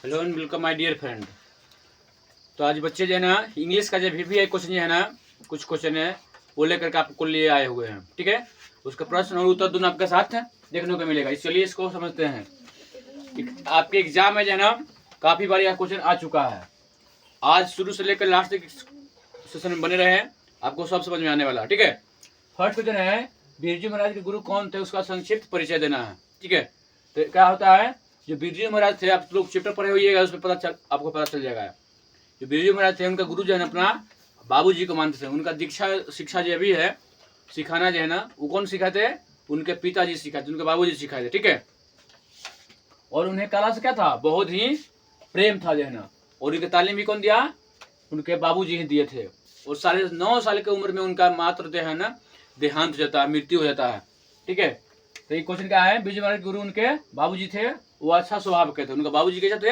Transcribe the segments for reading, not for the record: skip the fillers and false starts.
Hello and welcome my dear friend. तो आज बच्चे जो है ना इंग्लिश का जो VVI क्वेश्चन है ना, कुछ क्वेश्चन है वो लेकर के आपको लिए आए हुए हैं। ठीक है, उसका प्रश्न और उत्तर दोनों आपके साथ देखने को मिलेगा। चलिए इसको समझते हैं। आपके एग्जाम में जो है ना काफ़ी बार यह क्वेश्चन आ चुका है। आज शुरू से लेकर लास्ट तक सेशन में बने रहे, आपको सब समझ में आने वाला। ठीक है, फर्स्ट क्वेश्चन है बिरजू महाराज के गुरु कौन थे, उसका संक्षिप्त परिचय देना है। ठीक है, तो क्या होता है, जो बिरजू महाराज थे, आप लोग चैप्टर पढ़े होइएगा, उसमें आपको पता चल जाएगा। जो बिरजू महाराज थे उनका गुरु जो है ना अपना बाबूजी को मानते थे। उनका दीक्षा शिक्षा जो भी है, सिखाना जो है ना, वो कौन सिखाते, उनके पिताजी सिखाते, उनके बाबूजी सिखाए थे। ठीक है, और उन्हें कला से क्या था, बहुत ही प्रेम था जो है ना। और उनकी तालीम भी कौन दिया, उनके बाबूजी ही दिए थे। और 9.5 साल की उम्र में उनका मात्र जो है ना देहांत हो जाता है, मृत्यु हो जाता है। ठीक है, तो ये क्वेश्चन क्या है, बिरजू महाराज गुरु उनके बाबूजी थे, वो अच्छा स्वभाव के थे। उनका बाबूजी कैसे थे,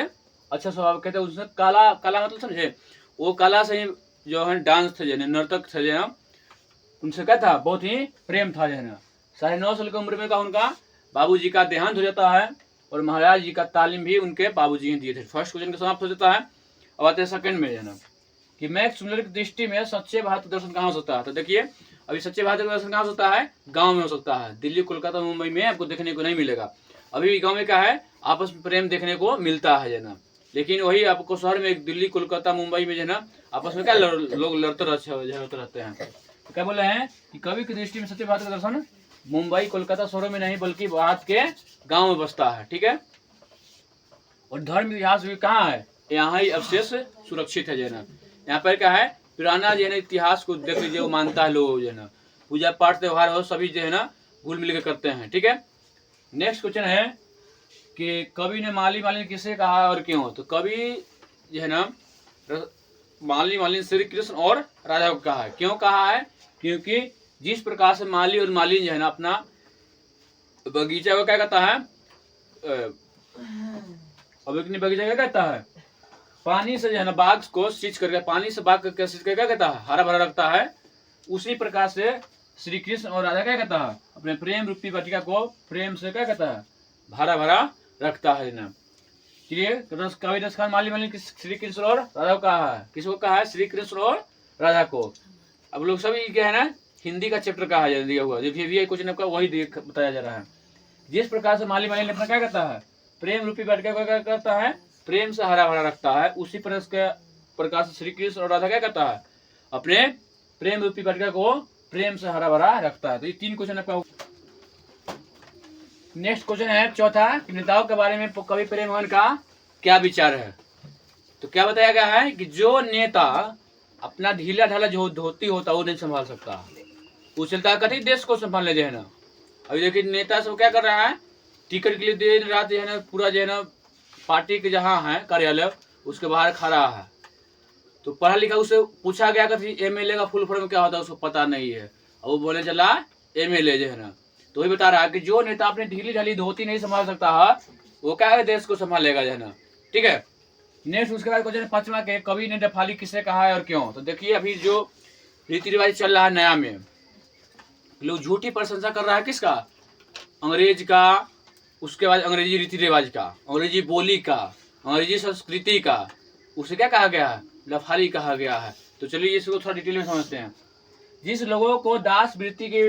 अच्छा स्वभाव के थे। उसने कला मतलब समझे, वो कला से ही जो है डांस थे, जो नर्तक थे जो है, उनसे क्या था, बहुत ही प्रेम था जो है ना। 9.5 साल की उम्र में का उनका बाबूजी का देहांत हो जाता है, और महाराज जी का तालीम भी उनके बाबूजी ही दिए थे। फर्स्ट क्वेश्चन का समाप्त हो जाता है। अब आते हैं सेकंड में, जो है ना, कि मैक्स मुलर की दृष्टि में सच्चे भारत दर्शन कहाँ हो सकता है। तो देखिए, अभी सच्चे भारत का दर्शन कहाँ हो सकता है, गांव में हो सकता है। दिल्ली, कोलकाता, मुंबई में आपको देखने को नहीं मिलेगा। अभी भी गांव में क्या है, आपस में प्रेम देखने को मिलता है जो ना। लेकिन वही आपको शहर में, दिल्ली, कोलकाता, मुंबई में जो ना, आपस में क्या लोग लड़ते रहते हैं। तो क्या बोले हैं कि कवि की दृष्टि में सच्चे भारत का दर्शन मुंबई, कोलकाता शहरों में नहीं, बल्कि भारत के गाँव में बसता है। ठीक है, और धर्म इतिहास भी कहाँ है, यहाँ ही अवशेष सुरक्षित है जो ना। यहाँ पर क्या है, पुराना जो है ना इतिहास को देख लीजिए, वो मानता है लोग जो है ना। पूजा पाठ त्योहार हो सभी जो है ना घुल मिल के करते हैं। ठीक है, नेक्स्ट क्वेश्चन है कि कवि ने माली मालिन किसे कहा और क्यों। तो कवि जो है ना माली मालिन श्री कृष्ण और राधा को कहा है। क्यों कहा है, क्योंकि जिस प्रकार से माली और मालिन जो है ना अपना बगीचा को क्या कहता है, अपने बगीचा क्या कहता है, पानी से जो है ना बाग को सींच करके, पानी से बाग को सींच करके क्या कहता है, हरा भरा रखता है। उसी प्रकार से श्री कृष्ण और राधा क्या कहता है, अपने प्रेम रूपी वाटिका को प्रेम से क्या कहता है, भरा भरा रखता है ना। चलिए, कवि रसखान माली मालिन श्री कृष्ण और राधा को कहा है। किसको कहा है, श्री कृष्ण और राधा को। अब लोग सभी क्या है ना हिंदी का चैप्टर कहा दिया हुआ, जो भी क्वेश्चन आपका वही बताया जा रहा है। जिस प्रकार से माली मालिन अपना क्या कहता है, प्रेम रूपी वाटिका को क्या करता है, प्रेम से हरा भरा रखता है। उसी प्रकार से श्री कृष्ण और राधा क्या करता है, अपने प्रेम रूपी वाटिका को प्रेम से हरा भरा रखता है। तो ये 3 क्वेश्चन आपका। नेक्स्ट क्वेश्चन है चौथा, कि नेताओं के बारे में कवि प्रेम मोहन का क्या विचार है। तो क्या बताया गया है कि जो नेता अपना ढीला ढाला जो धोती होता है वो नहीं संभाल सकता, वो चलता है कभी देश को संभालने जो है ना। अभी देखिए नेता सब क्या कर रहा है, टिकट के लिए दिन रात जो है ना पूरा जो है ना पार्टी के जहाँ है कार्यालय उसके बाहर खड़ा है। तो पढ़ा लिखा उसे पूछा गया कि MLA का फुल फॉर्म क्या होता है, उसको पता नहीं है, और वो बोले चला MLA जो है ना। तो वही बता रहा है कि जो नेता अपनी ढीली ढाली धोती नहीं संभाल सकता है, वो क्या है, देश को संभालेगा जो है ना। ठीक है, नेक्स्ट उसके बाद क्वेश्चन 5वां के, कवि ने डफाली किसे कहा है और क्यों। तो देखिए, अभी जो रीति रिवाज चल रहा है नया में, लोग झूठी प्रशंसा कर रहा है किसका, अंग्रेज का, उसके बाद अंग्रेजी रीति रिवाज का, अंग्रेजी बोली का, अंग्रेजी संस्कृति का, उसे क्या कहा गया है, लफारी कहा गया है। तो चलिए इसको थोड़ा डिटेल में समझते हैं। जिस लोगों को दास वृत्ति की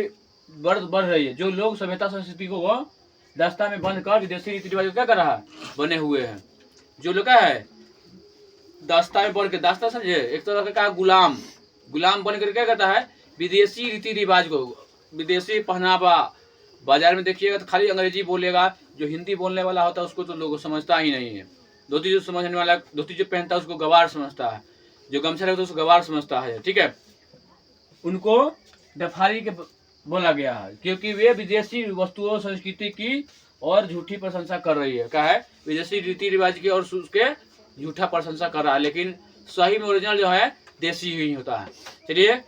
बढ़ रही है, जो लोग सभ्यता संस्कृति को दास्ता में बंद कर विदेशी रीति रिवाज क्या कर रहा है, बने हुए हैं। जो लोग क्या है दास्ता में बढ़ के, दास्ता समझे, एक तरह का गुलाम बन कर क्या करता है, विदेशी रीति रिवाज को, विदेशी पहनावा। बाजार में देखिएगा तो खाली अंग्रेजी बोलेगा, जो हिंदी बोलने वाला होता है उसको तो लोग समझता ही नहीं है। धोती जो समझने वाला, धोती जो पहनता है उसको गवार समझता है, जो गमछा रखता है उसको गवार समझता है। ठीक है, उनको डफारी के बोला गया है, क्योंकि वे विदेशी वस्तुओं संस्कृति की और झूठी प्रशंसा कर रही है। क्या है, विदेशी रीति रिवाज की और उसके झूठा प्रशंसा कर रहा है, लेकिन सही में ओरिजिनल जो है देसी ही होता है। चलिए,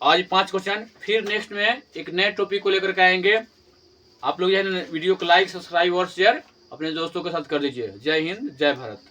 आज 5 क्वेश्चन, फिर नेक्स्ट में एक नए टॉपिक को लेकर के आएंगे। आप लोग जो है वीडियो को लाइक, सब्सक्राइब और शेयर अपने दोस्तों के साथ कर दीजिए। जय हिंद, जय भारत।